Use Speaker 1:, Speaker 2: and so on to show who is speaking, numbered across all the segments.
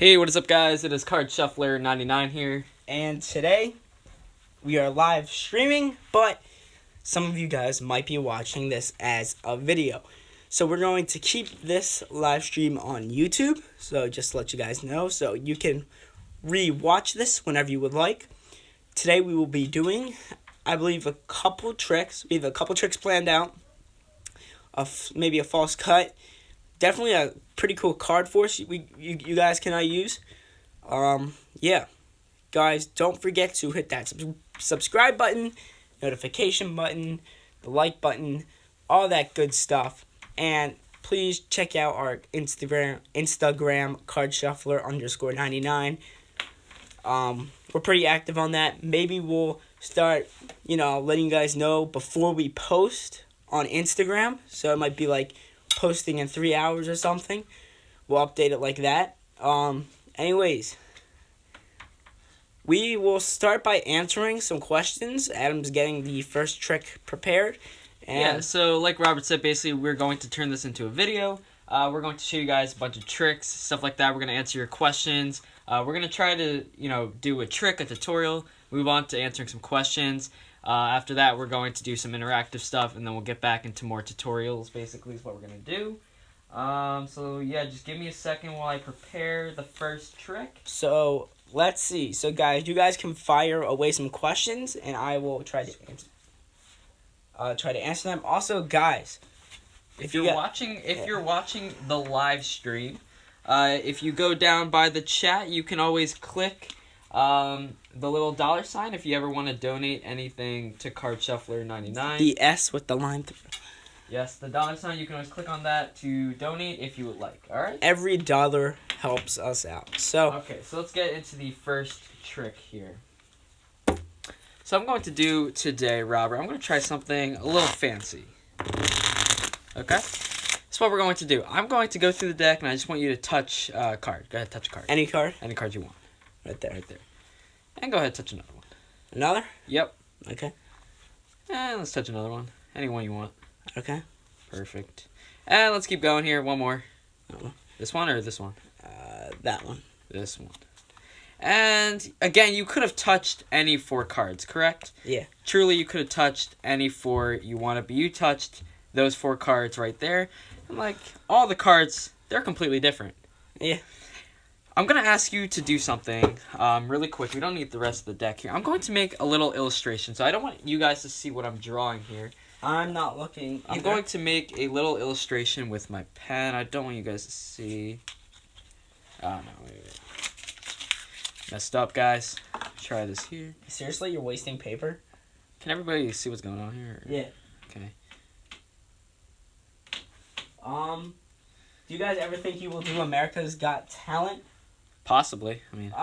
Speaker 1: Hey, what is up, guys? It is Card Shuffler 99 here.
Speaker 2: And today we are live streaming, but some of you guys might be watching this as a video. So we're going to keep this live stream on YouTube. So just to let you guys know, so you can re-watch this whenever you would like. Today we will be doing, I believe, a couple tricks. We have a couple tricks planned out. Maybe a false cut. Definitely a pretty cool card force you guys can use. Yeah. Guys, don't forget to hit that subscribe button, notification button, the like button, all that good stuff. And please check out our Instagram cardshuffler_99. We're pretty active on that. Maybe we'll start, letting you guys know before we post on Instagram. So it might be like posting in 3 hours or something. We'll update it like that. Anyways, we will start by answering some questions. Adam's getting the first trick prepared.
Speaker 1: Yeah, so like Robert said, basically we're going to turn this into a video. We're going to show you guys a bunch of tricks, stuff like that. We're going to answer your questions. We're going to try to, do a trick, a tutorial, move on to answering some questions. After that, we're going to do some interactive stuff, and then we'll get back into more tutorials, basically, is what we're going to do. So, yeah, just give me a second while I prepare the first trick.
Speaker 2: So, let's see. So, guys, you guys can fire away some questions, and I will try to answer them. Also, guys,
Speaker 1: if you're watching the live stream, if you go down by the chat, you can always click the little $sign if you ever want to donate anything to Card Shuffler 99.
Speaker 2: The S with the line through.
Speaker 1: Yes, the $sign. You can always click on that to donate if you would like. All right.
Speaker 2: Every dollar helps us out. So
Speaker 1: okay, so let's get into the first trick here. So I'm going to do today, Robert. I'm going to try something a little fancy. Okay. That's what we're going to do. I'm going to go through the deck, and I just want you to touch a card. Go ahead, touch a card.
Speaker 2: Any card?
Speaker 1: Any card you want.
Speaker 2: Right there.
Speaker 1: Right there. And go ahead, touch another one.
Speaker 2: Another?
Speaker 1: Yep.
Speaker 2: Okay.
Speaker 1: And let's touch another one. Any one you want.
Speaker 2: Okay.
Speaker 1: Perfect. And let's keep going here. One more.
Speaker 2: Uh-huh.
Speaker 1: This one or this one?
Speaker 2: That one.
Speaker 1: This one. And, again, you could have touched any 4 cards, correct?
Speaker 2: Yeah.
Speaker 1: Truly, you could have touched any 4 you want, but you touched those 4 cards right there. And, all the cards, they're completely different.
Speaker 2: Yeah.
Speaker 1: I'm going to ask you to do something really quick. We don't need the rest of the deck here. I'm going to make a little illustration. So I don't want you guys to see what I'm drawing here.
Speaker 2: I'm not looking.
Speaker 1: I'm going to make a little illustration with my pen. I don't want you guys to see. Oh, no. Wait. Messed up, guys. Try this here.
Speaker 2: Seriously, you're wasting paper?
Speaker 1: Can everybody see what's going on here?
Speaker 2: Yeah.
Speaker 1: Okay.
Speaker 2: Do you guys ever think you will do America's Got Talent?
Speaker 1: Possibly. I mean.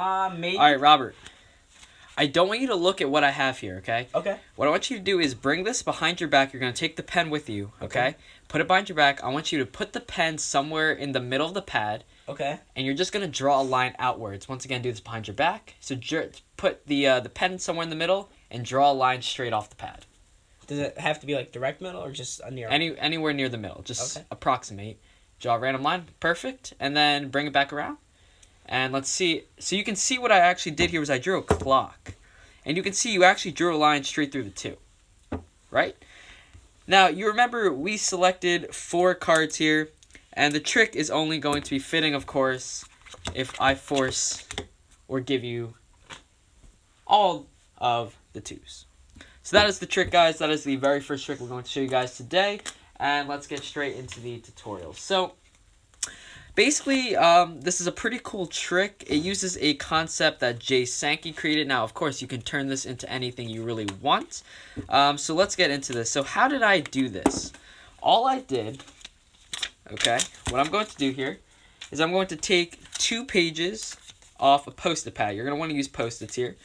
Speaker 2: Maybe.
Speaker 1: All right, Robert. I don't want you to look at what I have here, okay?
Speaker 2: Okay.
Speaker 1: What I want you to do is bring this behind your back. You're going to take the pen with you, okay? Put it behind your back. I want you to put the pen somewhere in the middle of the pad.
Speaker 2: Okay.
Speaker 1: And you're just going to draw a line outwards. Once again, do this behind your back. So put the pen somewhere in the middle and draw a line straight off the pad.
Speaker 2: Does it have to be direct middle or just near?
Speaker 1: Anywhere near the middle. Just approximate. Draw a random line. Perfect. And then bring it back around. And let's see. So you can see what I actually did here was I drew a clock. And you can see you actually drew a line straight through the 2. Right? Now, you remember we selected 4 cards here. And the trick is only going to be fitting, of course, if I force or give you all of the 2s. So that is the trick, guys. That is the very first trick we're going to show you guys today. And let's get straight into the tutorial. So, basically, this is a pretty cool trick. It uses a concept that Jay Sankey created. Now, of course, you can turn this into anything you really want. So let's get into this. So how did I do this? All I did... Okay, what I'm going to do here is I'm going to take 2 pages off a Post-it pad. You're going to want to use Post-its here.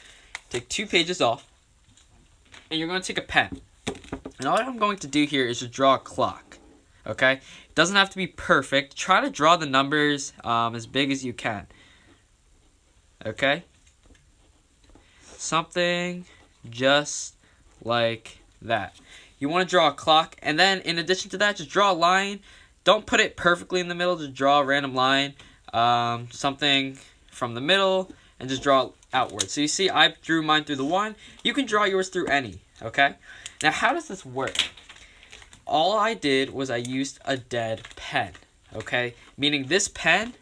Speaker 1: Take 2 pages off, and you're going to take a pen. And all I'm going to do here is just draw a clock. Okay, it doesn't have to be perfect. Try to draw the numbers as big as you can. Okay, something just like that. You want to draw a clock, and then in addition to that, just draw a line. Don't put it perfectly in the middle. Just draw a random line. Something from the middle and just draw it outward. So you see I drew mine through the 1. You can draw yours through any, okay? Now how does this work? All I did was I used a dead pen, okay? Meaning this pen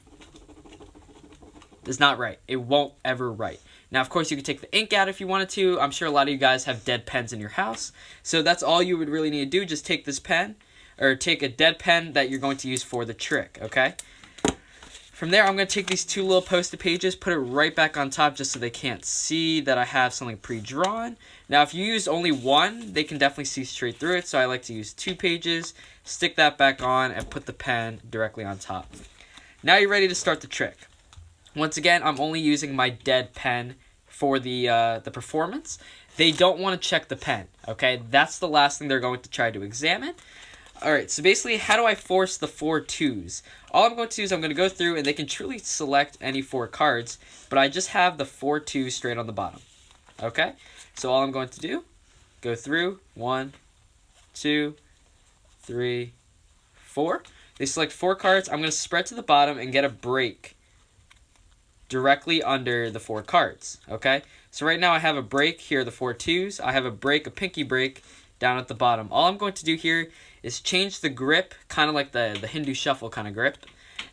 Speaker 1: does not write. It won't ever write. Now, of course, you could take the ink out if you wanted to. I'm sure a lot of you guys have dead pens in your house. So that's all you would really need to do. Just take this pen, or take a dead pen that you're going to use for the trick, okay? From there, I'm going to take these 2 little Post-it pages, put it right back on top just so they can't see that I have something pre-drawn. Now, if you use only 1, they can definitely see straight through it. So I like to use 2 pages, stick that back on, and put the pen directly on top. Now you're ready to start the trick. Once again, I'm only using my dead pen for the performance. They don't want to check the pen, okay? That's the last thing they're going to try to examine. All right, so basically, how do I force the 4 twos? All I'm going to do is I'm going to go through, and they can truly select any 4 cards, but I just have the 4 twos straight on the bottom, okay? So all I'm going to do, go through, 1, 2, 3, 4. They select 4 cards. I'm going to spread to the bottom and get a break directly under the 4 cards, okay? So right now I have a break here, the 4 twos. I have a break, a pinky break, down at the bottom. All I'm going to do here is change the grip, kind of like the Hindu shuffle kind of grip.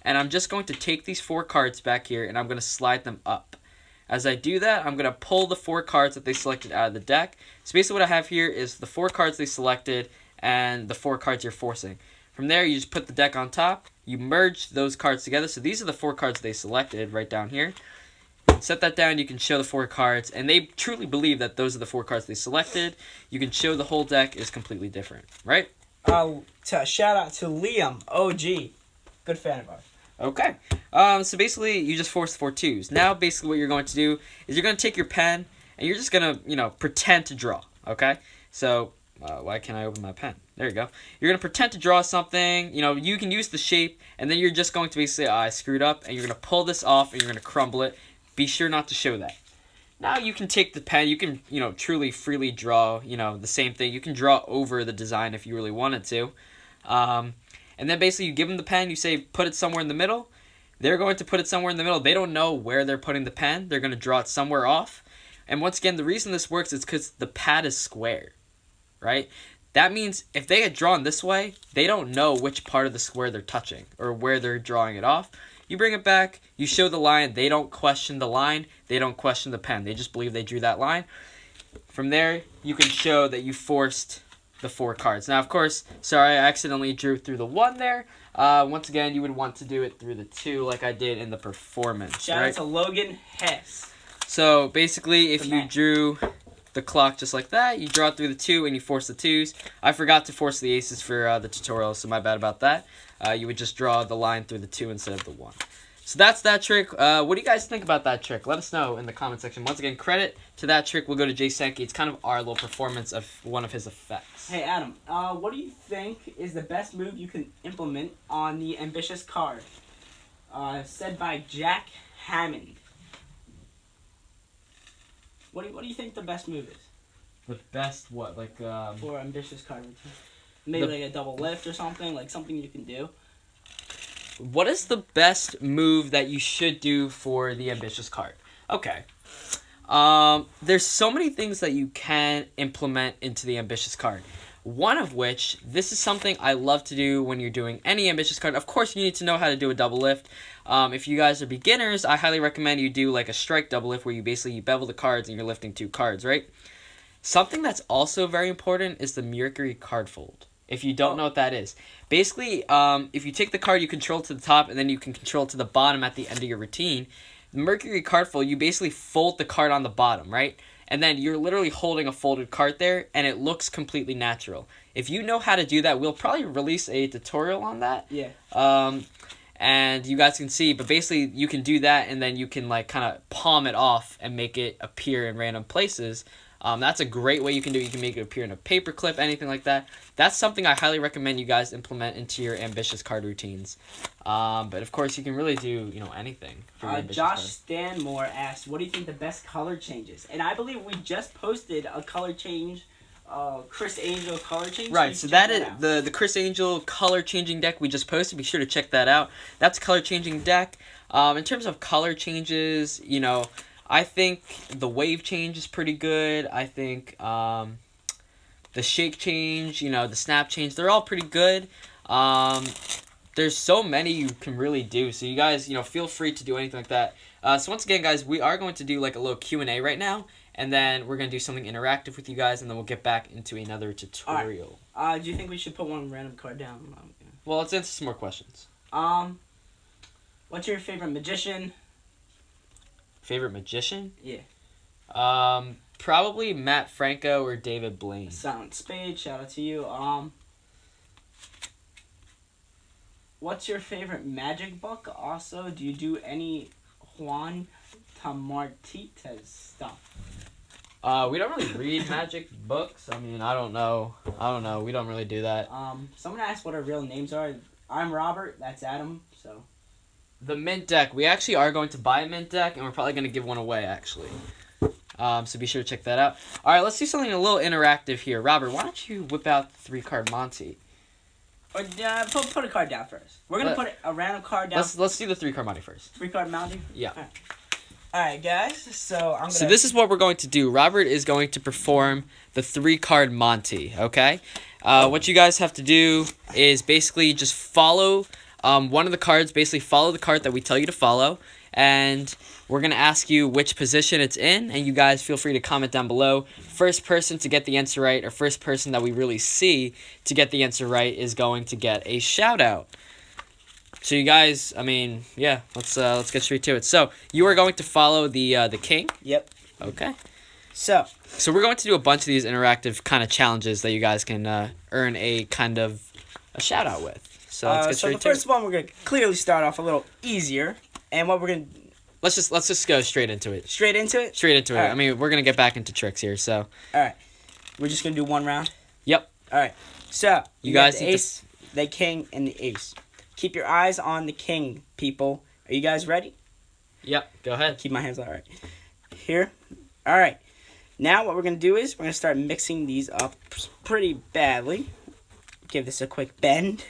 Speaker 1: And I'm just going to take these 4 cards back here, and I'm going to slide them up. As I do that, I'm going to pull the 4 cards that they selected out of the deck. So basically what I have here is the 4 cards they selected and the 4 cards you're forcing. From there, you just put the deck on top. You merge those cards together. So these are the 4 cards they selected right down here. Set that down. You can show the 4 cards. And they truly believe that those are the 4 cards they selected. You can show the whole deck is completely different, right?
Speaker 2: Shout out to Liam, OG. Good fan of ours.
Speaker 1: Okay. So basically, you just force 4 twos. Now, basically, what you're going to do is you're going to take your pen and you're just going to, pretend to draw. Okay? So, why can't I open my pen? There you go. You're going to pretend to draw something. You can use the shape, and then you're just going to basically, I screwed up, and you're going to pull this off, and you're going to crumble it. Be sure not to show that. Now you can take the pen. You can, truly freely draw, the same thing. You can draw over the design if you really wanted to. And then basically you give them the pen. You say, put it somewhere in the middle. They're going to put it somewhere in the middle. They don't know where they're putting the pen. They're going to draw it somewhere off. And once again, the reason this works is because the pad is square, right? That means if they had drawn this way, they don't know which part of the square they're touching or where they're drawing it off. You bring it back, you show the line, they don't question the line, they don't question the pen. They just believe they drew that line. From there, you can show that you forced the 4 cards. Now, of course, sorry, I accidentally drew through the 1 there. Once again, you would want to do it through the 2 like I did in the performance.
Speaker 2: Shout out to Logan Hess.
Speaker 1: So, basically, if you drew the clock just like that, you draw it through the 2 and you force the 2s. I forgot to force the aces for the tutorial, so my bad about that. You would just draw the line through the 2 instead of the 1. So that's that trick. What do you guys think about that trick? Let us know in the comment section. Once again, credit to that trick will go to Jay Sankey. It's kind of our little performance of one of his effects.
Speaker 2: Hey, Adam, what do you think is the best move you can implement on the ambitious card? Said by Jack Hammond. What do you think the best move is?
Speaker 1: The best what?
Speaker 2: For ambitious card routine. Maybe like a double lift or something, like something you can do.
Speaker 1: What is the best move that you should do for the ambitious card? Okay. There's so many things that you can implement into the ambitious card. One of which, this is something I love to do when you're doing any ambitious card. Of course, you need to know how to do a double lift. If you guys are beginners, I highly recommend you do like a strike double lift where you basically bevel the cards and you're lifting 2 cards, right? Something that's also very important is the Mercury card fold. If you don't know what that is. Basically, if you take the card you control to the top and then you can control to the bottom at the end of your routine, the Mercury card fold, you basically fold the card on the bottom, right? And then you're literally holding a folded card there, and it looks completely natural. If you know how to do that, we'll probably release a tutorial on that.
Speaker 2: Yeah.
Speaker 1: And you guys can see, but basically you can do that, and then you can like kind of palm it off and make it appear in random places. That's a great way you can do it. You can make it appear in a paper clip, anything like that. That's something I highly recommend you guys implement into your ambitious card routines. But of course, you can really do anything. For your ambitious
Speaker 2: Josh
Speaker 1: card.
Speaker 2: Stanmore asked, "What do you think the best color changes?" And I believe we just posted a color change, Chris Angel color change.
Speaker 1: Right, so that is the Chris Angel color changing deck we just posted. Be sure to check that out. That's a color changing deck. In terms of color changes, you know, I think the wave change is pretty good. I think the shape change, you know, the snap change, they're all pretty good. There's so many you can really do. So you guys, you know, feel free to do anything like that. So once again, guys, we are going to do like a little Q&A right now. And then we're going to do something interactive with you guys. And then we'll get back into another tutorial.
Speaker 2: Right. Do you think we should put one random card down?
Speaker 1: Well, let's answer some more questions.
Speaker 2: What's your favorite magician?
Speaker 1: Favorite magician?
Speaker 2: Yeah.
Speaker 1: Probably Matt Franco or David Blaine.
Speaker 2: Silent Spade, shout out to you. What's your favorite magic book? Also, do you do any Juan Tamartitas stuff?
Speaker 1: We don't really read magic books. I mean, I don't know. We don't really do that.
Speaker 2: Someone asked what our real names are. I'm Robert. That's Adam. So.
Speaker 1: The mint deck. We actually are going to buy a mint deck, and we're probably going to give one away, actually. So be sure to check that out. All right, let's do something a little interactive here. Robert, why don't you whip out the 3-card Monty?
Speaker 2: Or put a card down first. We're gonna put a random card down.
Speaker 1: Let's do the 3-card Monty first.
Speaker 2: 3-card Monty.
Speaker 1: Yeah.
Speaker 2: All right, guys. So
Speaker 1: this is what we're going to do. Robert is going to perform the 3-card Monty. Okay. What you guys have to do is basically just follow one of the cards. Basically, follow the card that we tell you to follow, and we're going to ask you which position it's in, and you guys feel free to comment down below. First person to get the answer right, or first person that we really see to get the answer right, is going to get a shout-out. So you guys, I mean, yeah, let's get straight to it. So you are going to follow the king?
Speaker 2: Yep.
Speaker 1: Okay.
Speaker 2: So
Speaker 1: we're going to do a bunch of these interactive kind of challenges that you guys can earn a kind of a shout-out with. So let's get straight to it.
Speaker 2: So the first one, we're going to clearly start off a little easier, and what we're going to...
Speaker 1: Let's just go straight into it.
Speaker 2: Straight into it?
Speaker 1: Straight into it.
Speaker 2: Right.
Speaker 1: I mean, we're going to get back into tricks here, so.
Speaker 2: All right. We're just going to do one round?
Speaker 1: Yep.
Speaker 2: All right. So,
Speaker 1: you guys
Speaker 2: the ace, the king, and the ace. Keep your eyes on the king, people. Are you guys ready?
Speaker 1: Yep. Go ahead.
Speaker 2: Keep my hands all right. Here. All right. Now what we're going to do is we're going to start mixing these up pretty badly. Give this a quick bend.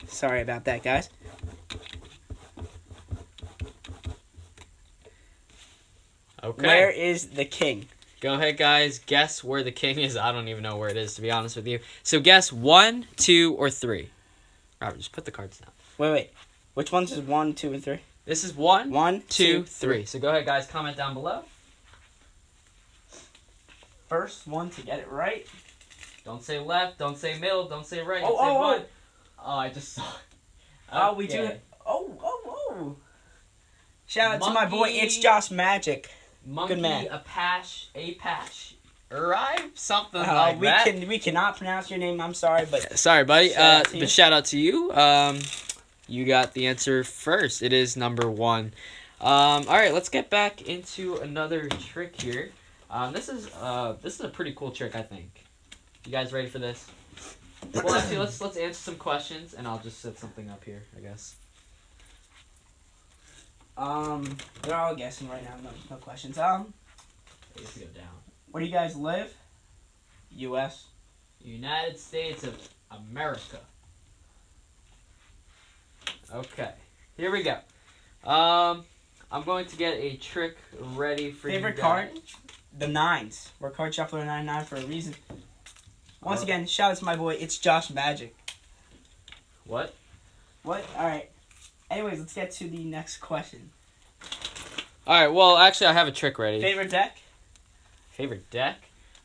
Speaker 2: Sorry about that, guys.
Speaker 1: Okay.
Speaker 2: Where is the king?
Speaker 1: Go ahead, guys. Guess where the king is. I don't even know where it is, to be honest with you. So guess 1, 2, or 3. Robert, just put the cards down.
Speaker 2: Wait. Which ones is 1, 2, and 3?
Speaker 1: This is 1,
Speaker 2: 1,
Speaker 1: 2, 3. So go ahead, guys. Comment down below.
Speaker 2: First one to get it right.
Speaker 1: Don't say left. Don't say middle. Don't say right.
Speaker 2: Oh,
Speaker 1: say one. Oh, I just saw it.
Speaker 2: Oh, we do. Oh. Shout out to my boy, It's Josh Magic.
Speaker 1: Monkey,
Speaker 2: good man.
Speaker 1: Apache, Arrive? Something like that.
Speaker 2: We cannot pronounce your name. I'm sorry, but...
Speaker 1: Sorry, buddy. But shout out to you. You got the answer first. It is number 1. All right, let's get back into another trick here. This is a pretty cool trick, I think. You guys ready for this? Well, actually, let's answer some questions, and I'll just set something up here, I guess.
Speaker 2: They're all guessing right now. No questions.
Speaker 1: Go down.
Speaker 2: Where do you guys live? U.S.
Speaker 1: United States of America. Okay, here we go. I'm going to get a trick ready for you guys.
Speaker 2: Favorite card? The 9s. We're card shuffler 99 for a reason. Once again, shout out to my boy, It's Josh Magic.
Speaker 1: What?
Speaker 2: Alright. Anyways, let's get to the next question.
Speaker 1: Alright, well, actually, I have a trick ready.
Speaker 2: Favorite deck?
Speaker 1: Favorite deck?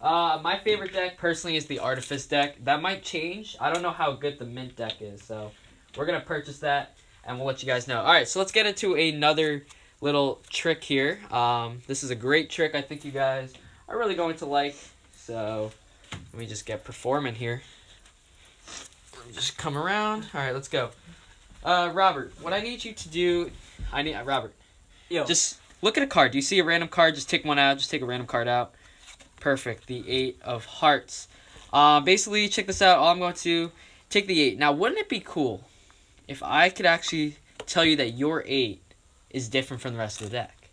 Speaker 1: My favorite deck, personally, is the Artifice deck. That might change. I don't know how good the Mint deck is, so we're going to purchase that, and we'll let you guys know. Alright, so let's get into another little trick here. This is a great trick I think you guys are really going to like, so let me just get performing here. Just come around. Alright, let's go. Robert, what I need you to do... Robert.
Speaker 2: Yo.
Speaker 1: Just look at a card. Do you see a random card? Just take one out. Just take a random card out. Perfect. The 8 of Hearts. Basically, check this out. All I'm going to take the 8. Now, wouldn't it be cool if I could actually tell you that your 8 is different from the rest of the deck?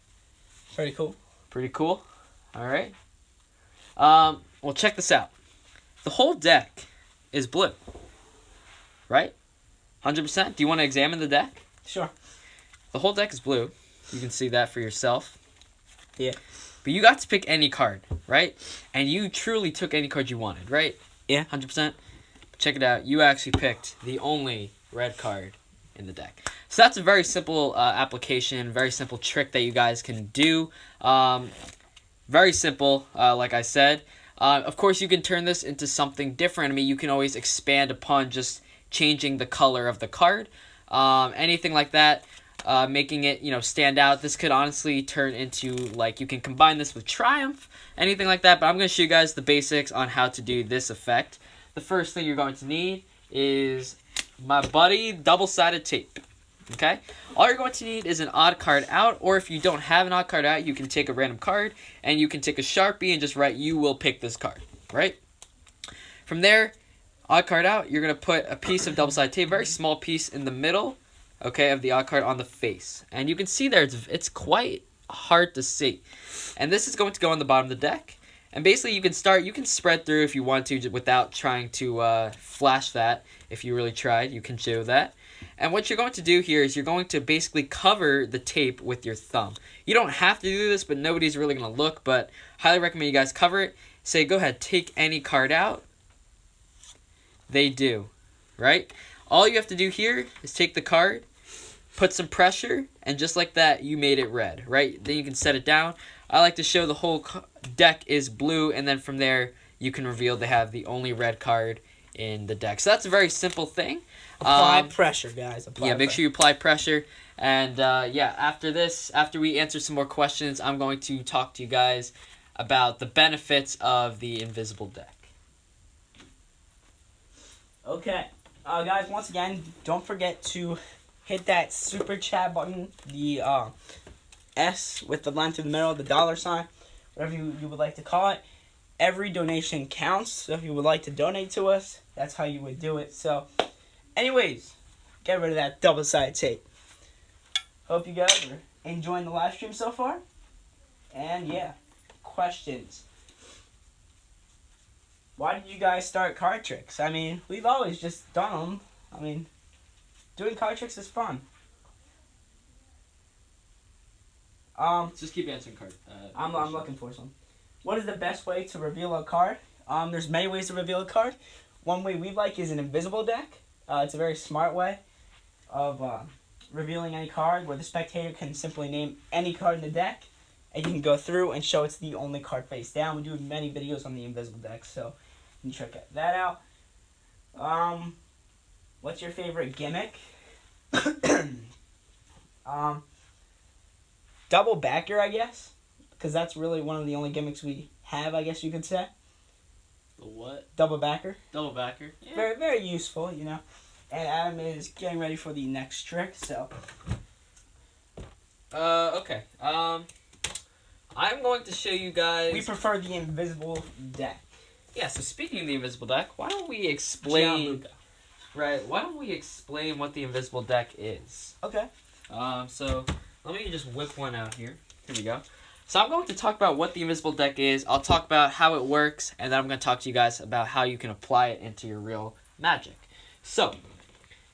Speaker 2: Pretty cool.
Speaker 1: Pretty cool. All right. Well, check this out. The whole deck is blue. Right? 100%? Do you want to examine the deck?
Speaker 2: Sure.
Speaker 1: the whole deck is blue. You can see that for yourself.
Speaker 2: Yeah.
Speaker 1: But you got to pick any card, right? And you truly took any card you wanted, right?
Speaker 2: Yeah.
Speaker 1: 100%. Check it out. You actually picked the only red card in the deck. So that's a very simple application, very simple trick that you guys can do. Very simple, like I said. Of course, you can turn this into something different. I mean, you can always expand upon just changing the color of the card. Anything like that. Making it, stand out. This could honestly turn into, like, you can combine this with Triumph, anything like that. But I'm going to show you guys the basics on how to do this effect. The first thing you're going to need is my buddy double-sided tape. Okay? All you're going to need is an odd card out, or if you don't have an odd card out, you can take a random card, and you can take a Sharpie and just write, you will pick this card, right? From there, odd card out, you're going to put a piece of double-sided tape, very small piece in the middle, okay, of the odd card on the face. And you can see there, it's quite hard to see. And this is going to go on the bottom of the deck. And basically, you can spread through if you want to without trying to flash that. If you really tried, you can do that. And what you're going to do here is you're going to basically cover the tape with your thumb. You don't have to do this, but nobody's really going to look. But highly recommend you guys cover it. Say, go ahead, take any card out. They do, right? All you have to do here is take the card, put some pressure, and just like that, you made it red, right? Then you can set it down. I like to show the whole deck is blue, and then from there, you can reveal they have the only red card in the deck. So that's a very simple thing.
Speaker 2: Apply pressure, guys.
Speaker 1: Make sure you apply pressure. And after we answer some more questions, I'm going to talk to you guys about the benefits of the invisible deck.
Speaker 2: Okay. Guys, once again, don't forget to hit that super chat button, the S with the line through the middle, the $sign, whatever you would like to call it. Every donation counts, so if you would like to donate to us, that's how you would do it. So, anyways, get rid of that double-sided tape. Hope you guys are enjoying the live stream so far. And yeah, questions. Why did you guys start card tricks? I mean, we've always just done them. I mean, doing card tricks is fun.
Speaker 1: Just keep answering card.
Speaker 2: I'm looking for some. What is the best way to reveal a card? There's many ways to reveal a card. One way we like is an invisible deck. It's a very smart way of revealing any card, where the spectator can simply name any card in the deck, and you can go through and show it's the only card face down. We do many videos on the invisible deck, so you can check that out. What's your favorite gimmick? Double backer, I guess, because that's really one of the only gimmicks we have, I guess you could say.
Speaker 1: The what?
Speaker 2: Double backer.
Speaker 1: Double backer. Yeah.
Speaker 2: Very, very useful, And Adam is getting ready for the next trick, so.
Speaker 1: Okay. I'm going to show you guys.
Speaker 2: We prefer the invisible deck.
Speaker 1: Yeah. So speaking of the invisible deck, why don't we explain? Right. Why don't we explain what the invisible deck is?
Speaker 2: Okay.
Speaker 1: So let me just whip one out here. Here we go. So I'm going to talk about what the invisible deck is. I'll talk about how it works, and then I'm going to talk to you guys about how you can apply it into your real Magic. So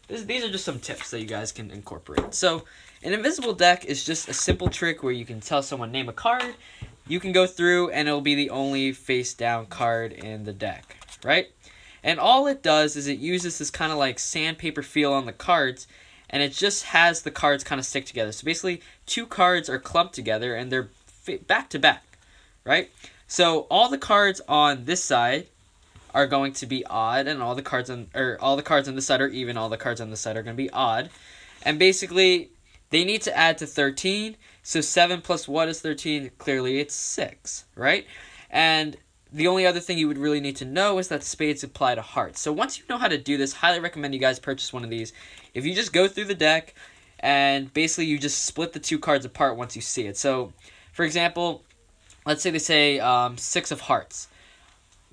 Speaker 1: these are just some tips that you guys can incorporate. So an invisible deck is just a simple trick where you can tell someone name a card. You can go through, and it'll be the only face-down card in the deck, right? And all it does is it uses this kind of like sandpaper feel on the cards, and it just has the cards kind of stick together. So basically, two cards are clumped together, and they're back to back, right? So all the cards on this side are going to be odd, and all the cards on this side are even. All the cards on this side are going to be odd, and basically they need to add to 13. So 7 plus what is 13? Clearly, it's 6, right? And the only other thing you would really need to know is that spades apply to hearts. So once you know how to do this, highly recommend you guys purchase one of these. If you just go through the deck, and basically you just split the two cards apart once you see it. So, for example, let's say they say 6 of hearts.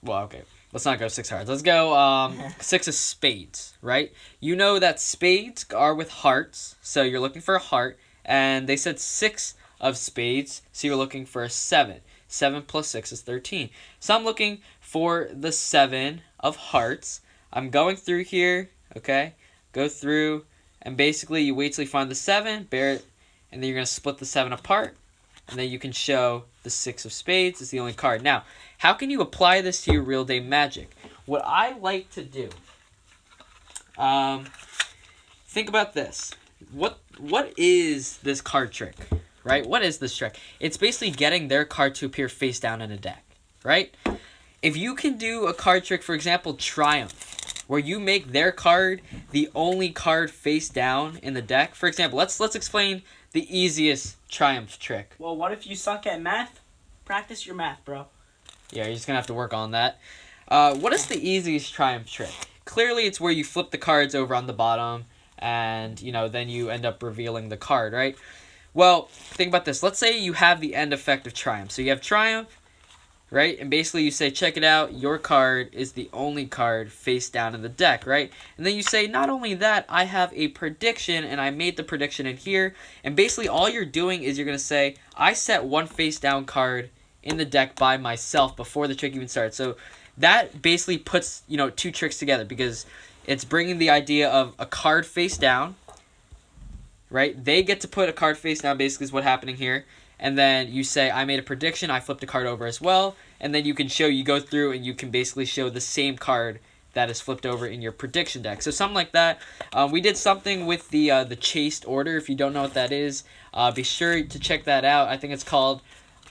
Speaker 1: Well, okay, let's not go 6 hearts. Let's go 6 of spades, right? You know that spades are with hearts, so you're looking for a heart. And they said 6 of spades, so you're looking for a 7. 7 plus 6 is 13. So I'm looking for the 7 of hearts. I'm going through here, okay? Go through, and basically you wait till you find the 7, and then you're going to split the 7 apart, and then you can show the 6 of spades is the only card. Now, how can you apply this to your real day magic? What I like to do, think about this. What is this card trick, right? What is this trick? It's basically getting their card to appear face down in a deck, right? If you can do a card trick, for example, Triumph, where you make their card the only card face down in the deck. For example, let's explain the easiest Triumph trick.
Speaker 2: Well, what if you suck at math? Practice your math, bro.
Speaker 1: Yeah, you're just going to have to work on that. What is the easiest Triumph trick? Clearly, it's where you flip the cards over on the bottom, and, you know, then you end up revealing the card, right? Well, think about this. Let's say you have the end effect of Triumph. So you have Triumph, right? And basically you say, check it out, your card is the only card face down in the deck, right? And then you say, not only that, I have a prediction, and I made the prediction in here. And basically all you're doing is you're going to say, I set one face down card in the deck by myself before the trick even starts. So that basically puts, you know, two tricks together, because it's bringing the idea of a card face down, right? They get to put a card face down, basically is what's happening here. And then you say, I made a prediction, I flipped a card over as well. And then you can show, you go through and you can basically show the same card that is flipped over in your prediction deck. So something like that. We did something with the chased order. If you don't know what that is, be sure to check that out. I think it's called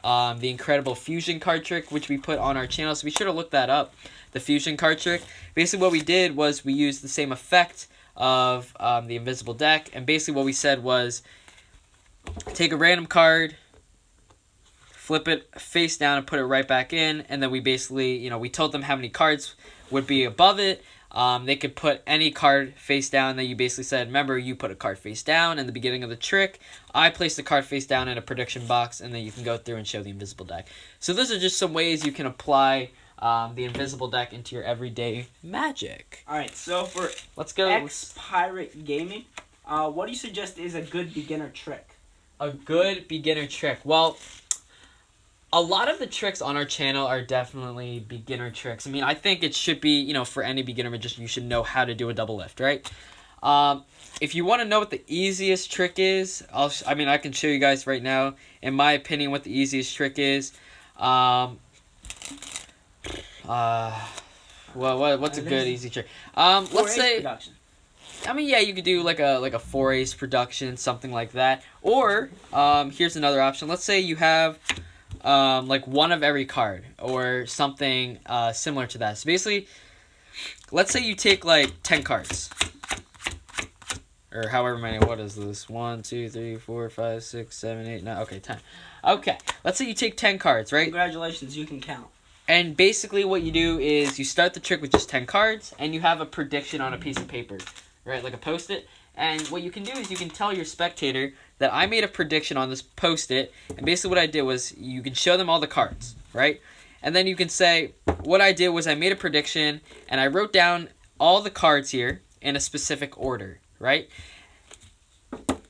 Speaker 1: the Incredible Fusion card trick, which we put on our channel. So be sure to look that up, the Fusion card trick. Basically what we did was we used the same effect of the invisible deck. And basically what we said was, take a random card, flip it face down and put it right back in, and then we basically, you know, we told them how many cards would be above it. They could put any card face down. Then you basically said, remember, you put a card face down in the beginning of the trick. I placed the card face down in a prediction box, and then you can go through and show the invisible deck. So those are just some ways you can apply the invisible deck into your everyday magic.
Speaker 2: All right, so for
Speaker 1: Let's go.
Speaker 2: X-Pirate Gaming, what do you suggest is a good beginner trick?
Speaker 1: A good beginner trick. Well, a lot of the tricks on our channel are definitely beginner tricks. I mean, I think it should be, you know, for any beginner magician, you should know how to do a double lift, right? If you want to know what the easiest trick is, I can show you guys right now. In my opinion, what the easiest trick is. Well, what's a good easy trick? Let's say.
Speaker 2: Production.
Speaker 1: I mean, yeah, you could do like a 4-ace production, something like that. Or here's another option. Let's say you have like one of every card or something similar to that. So basically, let's say you take like 10 cards. Or however many, what is this? 1, 2, 3, 4, 5, 6, 7, 8, 9. Okay, 10. Okay, let's say you take 10 cards, right?
Speaker 2: Congratulations, you can count.
Speaker 1: And basically what you do is you start the trick with just 10 cards, and you have a prediction on a piece of paper, right? Like a Post-it. And what you can do is you can tell your spectator that I made a prediction on this Post-it, and basically what I did was you can show them all the cards, right? And then you can say, what I did was I made a prediction, and I wrote down all the cards here in a specific order, right?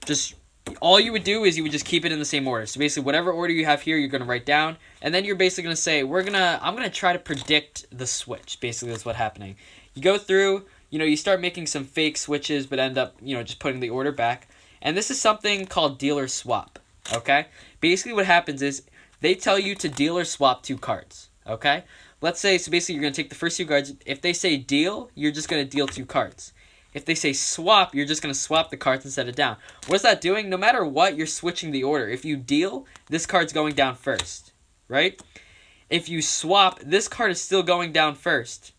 Speaker 1: Just all you would do is you would just keep it in the same order. So basically whatever order you have here, you're going to write down, and then you're basically going to say, I'm going to try to predict the switch. Basically that's what's happening. You go through, you know, you start making some fake switches, but end up, you know, just putting the order back. And this is something called dealer swap, okay? Basically what happens is they tell you to dealer swap 2 cards, okay? Let's say, so basically you're going to take the first 2 cards. If they say deal, you're just going to deal 2 cards. If they say swap, you're just going to swap the cards and set it down. What's that doing? No matter what, you're switching the order. If you deal, this card's going down first, right? If you swap, this card is still going down first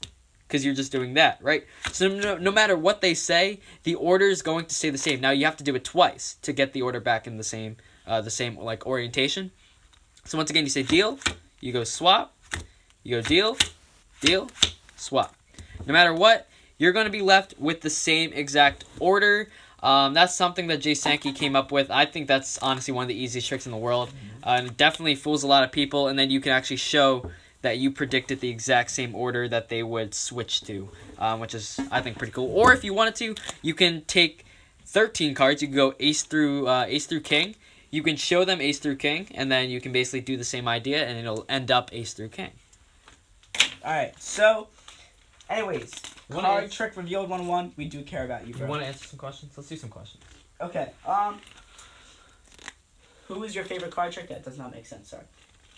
Speaker 1: because you're just doing that, right? So no matter what they say, the order is going to stay the same. Now you have to do it twice to get the order back in the same like orientation. So once again, you say deal, you go swap, you go deal, deal, swap. No matter what, you're going to be left with the same exact order. That's something that Jay Sankey came up with. I think that's honestly one of the easiest tricks in the world. And it definitely fools a lot of people. And then you can actually show that you predicted the exact same order that they would switch to, which is, I think, pretty cool. Or if you wanted to, you can take 13 cards. You can go ace through king. You can show them ace through king, and then you can basically do the same idea, and it'll end up ace through king.
Speaker 2: All right, so anyways, card trick revealed 101. We do care about you, bro.
Speaker 1: You want to answer some questions? Let's do some questions.
Speaker 2: Okay. Who is your favorite card trick? That does not make sense. Sorry.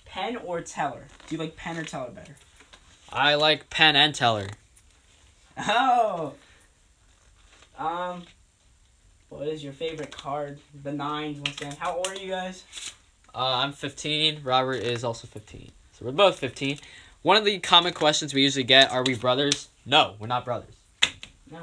Speaker 2: Penn or teller? Do you like Penn or teller better?
Speaker 1: I like Penn and teller.
Speaker 2: Oh. What is your favorite card? The nines once again. How old are you guys?
Speaker 1: I'm 15. Robert is also 15. So we're both 15. One of the common questions we usually get, are we brothers? No, we're not brothers.
Speaker 2: No.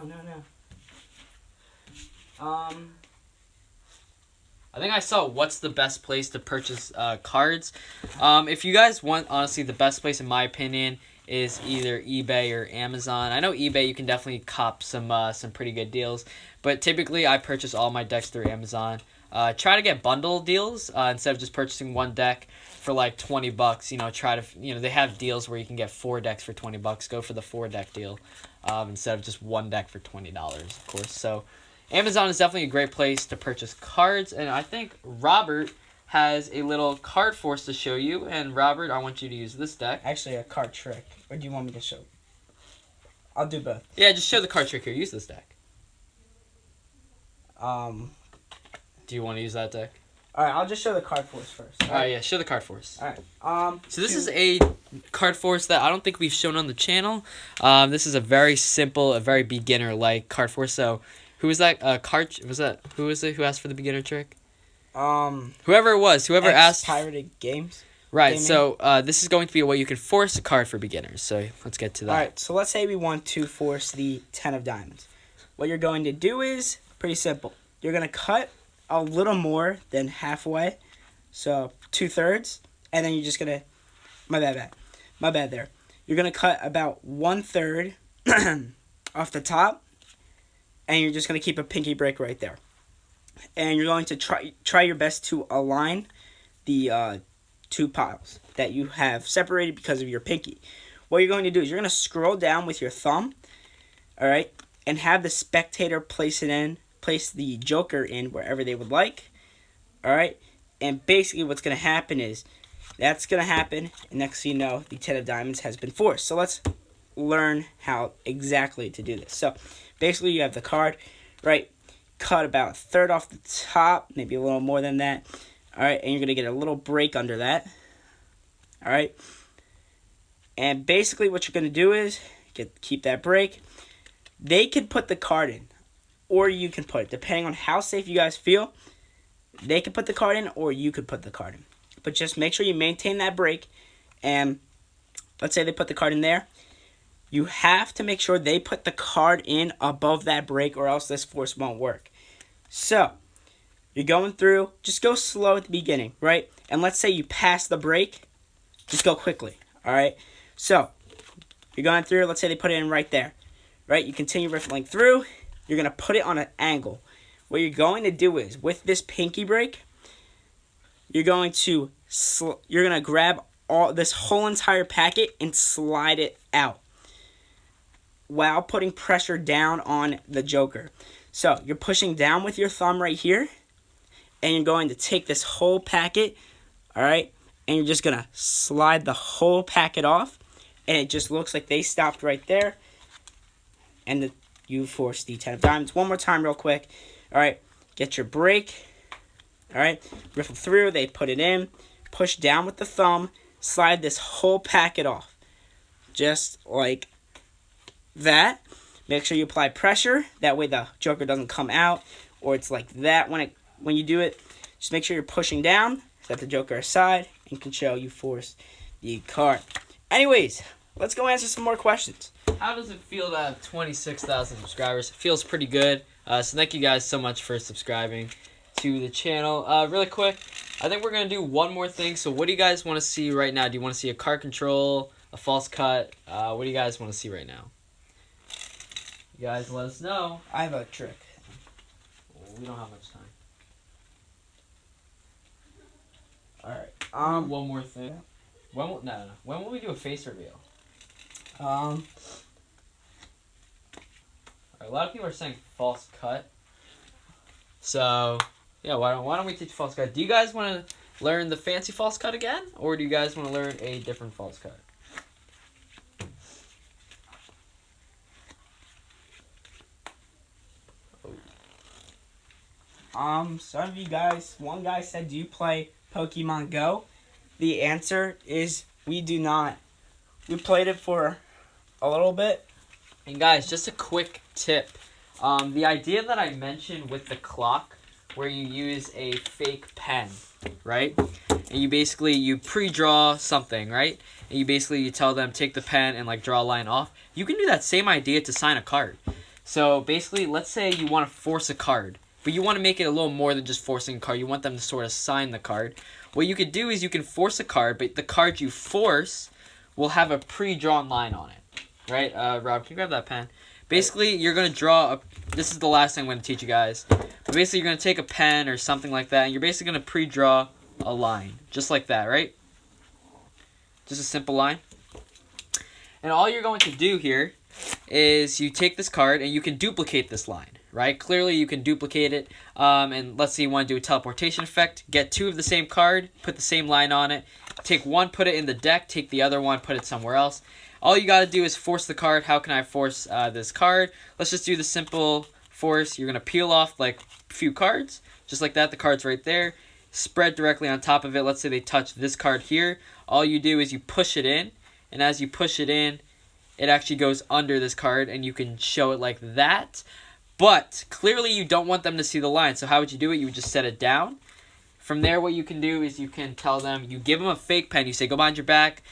Speaker 1: I think I saw what's the best place to purchase cards. If you guys want, honestly, the best place in my opinion is either eBay or Amazon. I know eBay you can definitely cop some pretty good deals, but typically I purchase all my decks through Amazon. Try to get bundle deals instead of just purchasing one deck for like $20. Try to they have deals where you can get 4 decks for $20. Go for the 4-deck deal instead of just one deck for $20, of course. So Amazon is definitely a great place to purchase cards, and I think Robert has a little card force to show you. And Robert, I want you to use this deck.
Speaker 2: Actually, a card trick. Or do you want me to show? I'll do both.
Speaker 1: Yeah, just show the card trick here. Use this deck. Do you want to use that deck?
Speaker 2: All right, I'll just show the card force first.
Speaker 1: All right, yeah, show the card force.
Speaker 2: All right.
Speaker 1: So this is a card force that I don't think we've shown on the channel. This is a very simple, a very beginner-like card force. So, who was that? Who was it? Who asked for the beginner trick? Whoever it was, whoever asked.
Speaker 2: Pirated Games.
Speaker 1: Right.
Speaker 2: Gaming.
Speaker 1: So this is going to be a way you can force a card for beginners. So let's get to that.
Speaker 2: All right. So let's say we want to force the 10 of diamonds. What you're going to do is pretty simple. You're going to cut a little more than halfway, so 2/3, and then you're just gonna, my bad there. You're gonna cut about 1/3 off the top, and you're just gonna keep a pinky break right there, and you're going to try your best to align the 2 piles that you have separated because of your pinky. What you're going to do is you're gonna scroll down with your thumb, all right, and have the spectator place the joker in wherever they would like. Alright? And basically what's going to happen is that's going to happen, and next thing you know, the 10 of diamonds has been forced. So let's learn how exactly to do this. So basically you have the card, right? Cut about 1/3 off the top, maybe a little more than that. Alright? And you're going to get a little break under that. Alright? And basically what you're going to do is keep that break. They could put the card in, or you can put it, depending on how safe you guys feel. They could put the card in, or you could put the card in. But just make sure you maintain that break. And let's say they put the card in there. You have to make sure they put the card in above that break, or else this force won't work. So, you're going through, just go slow at the beginning, right? And let's say you pass the break, just go quickly, all right? So, you're going through, let's say they put it in right there, right? You continue riffling through. You're going to put it on an angle. What you're going to do is, with this pinky break, you're going to grab this whole entire packet and slide it out while putting pressure down on the joker. So, you're pushing down with your thumb right here, and you're going to take this whole packet, all right, and you're just going to slide the whole packet off, and it just looks like they stopped right there, and you force the 10 of diamonds. One more time real quick. All right, get your break. All right, riffle through. They put it in. Push down with the thumb. Slide this whole packet off. Just like that. Make sure you apply pressure. That way the joker doesn't come out. Or it's like that when you do it. Just make sure you're pushing down. Set the joker aside. And can show you force the card. Anyways, let's go answer some more questions.
Speaker 1: How does it feel to have 26,000 subscribers? It feels pretty good. So thank you guys so much for subscribing to the channel. Really quick, I think we're going to do one more thing. So what do you guys want to see right now? Do you want to see a card control, a false cut? What do you guys want to see right now? You guys let us know.
Speaker 2: I have a trick.
Speaker 1: Well, we don't have much time.
Speaker 2: All right.
Speaker 1: One more thing. When will we do a face reveal? A lot of people are saying false cut. So, yeah, why don't we teach false cut? Do you guys want to learn the fancy false cut again? Or do you guys want to learn a different false cut?
Speaker 2: Some of you guys, one guy said, do you play Pokemon Go? The answer is we do not. We played it for a little bit.
Speaker 1: And guys, just a quick tip. The idea that I mentioned with the clock, where you use a fake pen, right? And you pre-draw something, right? And you tell them, take the pen and like draw a line off. You can do that same idea to sign a card. So basically, let's say you want to force a card, but you want to make it a little more than just forcing a card. You want them to sort of sign the card. What you could do is you can force a card, but the card you force will have a pre-drawn line on it, right? Rob, can you grab that pen? Basically, you're going to draw this is the last thing I'm going to teach you guys. But basically, you're going to take a pen or something like that, and you're basically going to pre-draw a line, just like that, right? Just a simple line. And all you're going to do here is you take this card, and you can duplicate this line, right? Clearly, you can duplicate it. And let's say you want to do a teleportation effect. Get two of the same card, put the same line on it. Take one, put it in the deck. Take the other one, put it somewhere else. All you got to do is force the card. How can I force this card? Let's just do the simple force. You're going to peel off like a few cards. Just like that. The card's right there. Spread directly on top of it. Let's say they touch this card here. All you do is you push it in. And as you push it in, it actually goes under this card. And you can show it like that. But clearly you don't want them to see the line. So how would you do it? You would just set it down. From there, what you can do is you can tell them, you give them a fake pen. You say, go behind your back.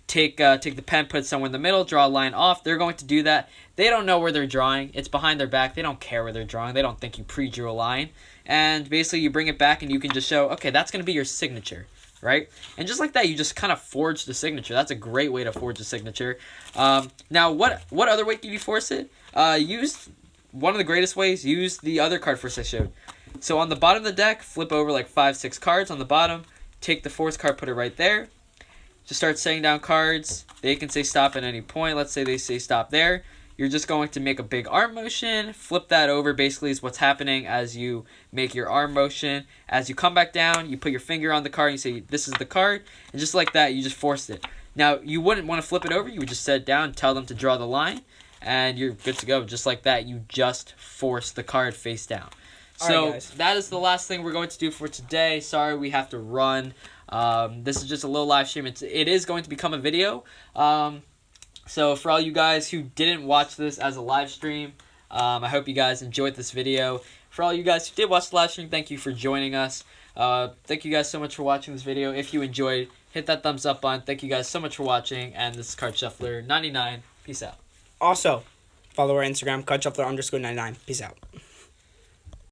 Speaker 1: Take the pen, put it somewhere in the middle, draw a line off. They're going to do that. They don't know where they're drawing. It's behind their back. They don't care where they're drawing. They don't think you pre-drew a line. And basically you bring it back and you can just show, okay, that's going to be your signature, right? And just like that, you just kind of forge the signature. That's a great way to forge a signature. Now, what other way can you force it? Use one of the greatest ways. Use the other card first I showed. So on the bottom of the deck, flip over like 5-6 cards on the bottom. Take the force card, put it right there. Just start setting down cards. They can say stop at any point. Let's say they say stop there. You're just going to make a big arm motion. Flip that over basically is what's happening as you make your arm motion. As you come back down, you put your finger on the card and you say this is the card. And just like that, you just forced it. Now, you wouldn't want to flip it over. You would just set it down, tell them to draw the line, and you're good to go. Just like that, you just forced the card face down. So
Speaker 2: right,
Speaker 1: that is the last thing we're going to do for today. Sorry, we have to run. This is just a little live stream. It is going to become a video. So for all you guys who didn't watch this as a live stream, I hope you guys enjoyed this video. For all you guys who did watch the live stream, thank you for joining us. Thank you guys so much for watching this video. If you enjoyed, hit that thumbs up button. Thank you guys so much for watching. And this is Card Shuffler 99. Peace out.
Speaker 2: Also, follow our Instagram, CardShuffler_99. Peace out.